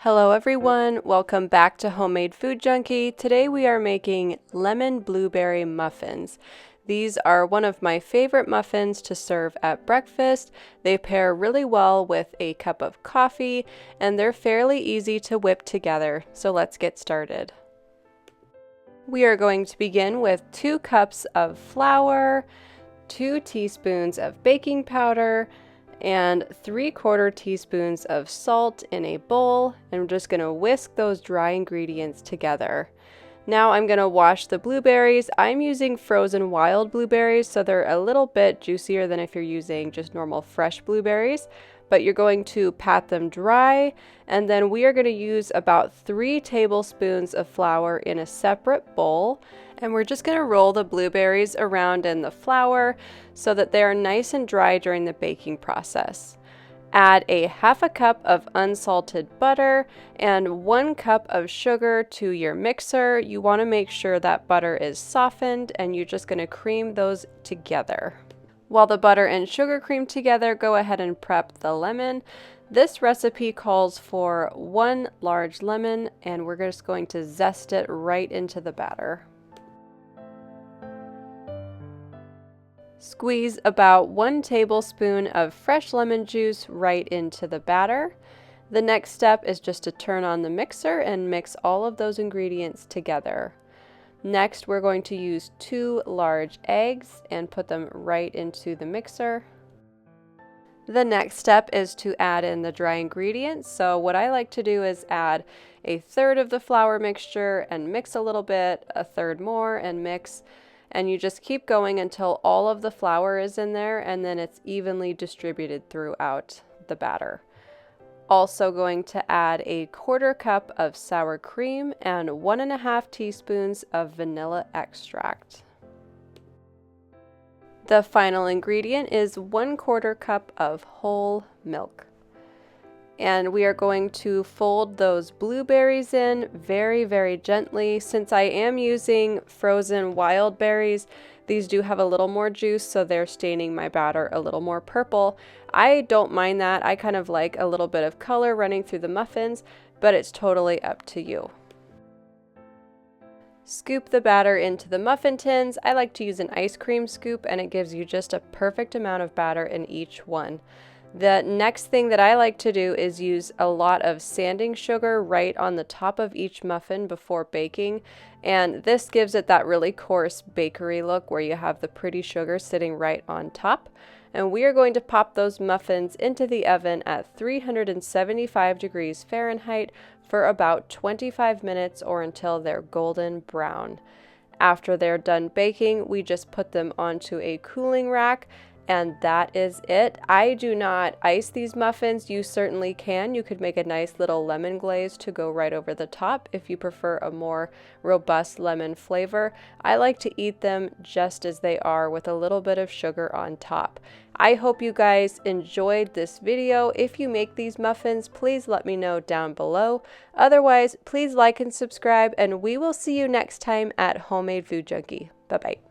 Hello everyone, welcome back to Homemade Food Junkie. Today we are making lemon blueberry muffins. These are one of my favorite muffins to serve at breakfast. They pair really well with a cup of coffee and they're fairly easy to whip together, so let's get started. We are going to begin with 2 cups of flour, 2 teaspoons of baking powder, and 3/4 teaspoons of salt in a bowl, and I'm just going to whisk those dry ingredients together. Now I'm going to wash the blueberries. I'm using frozen wild blueberries, so they're a little bit juicier than if you're using just normal fresh blueberries, but you're going to pat them dry, and then we are going to use about 3 tablespoons of flour in a separate bowl. And we're just going to roll the blueberries around in the flour so that they are nice and dry during the baking process. Add a 1/2 cup of unsalted butter and 1 cup of sugar to your mixer. You want to make sure that butter is softened, and you're just going to cream those together. While the butter and sugar cream together, go ahead and prep the lemon. This recipe calls for 1 large lemon, and we're just going to zest it right into the batter. Squeeze about 1 tablespoon of fresh lemon juice right into the batter. The next step is just to turn on the mixer and mix all of those ingredients together. Next, we're going to use 2 large eggs and put them right into the mixer. The next step is to add in the dry ingredients. So what I like to do is add 1/3 of the flour mixture and mix a little bit, 1/3 more and mix. And you just keep going until all of the flour is in there and then it's evenly distributed throughout the batter. Also going to add 1/4 cup of sour cream and 1.5 teaspoons of vanilla extract. The final ingredient is 1/4 cup of whole milk. And we are going to fold those blueberries in very, very gently. Since I am using frozen wild berries, these do have a little more juice, so they're staining my batter a little more purple. I don't mind that. I kind of like a little bit of color running through the muffins, but it's totally up to you. Scoop the batter into the muffin tins. I like to use an ice cream scoop, and it gives you just a perfect amount of batter in each one. The next thing that I like to do is use a lot of sanding sugar right on the top of each muffin before baking, and this gives it that really coarse bakery look where you have the pretty sugar sitting right on top. And we are going to pop those muffins into the oven at 375 degrees Fahrenheit for about 25 minutes or until they're golden brown. After they're done baking, we just put them onto a cooling rack. And that is it. I do not ice these muffins. You certainly can. You could make a nice little lemon glaze to go right over the top if you prefer a more robust lemon flavor. I like to eat them just as they are with a little bit of sugar on top. I hope you guys enjoyed this video. If you make these muffins, please let me know down below. Otherwise, please like and subscribe, and we will see you next time at Homemade Food Junkie. Bye-bye.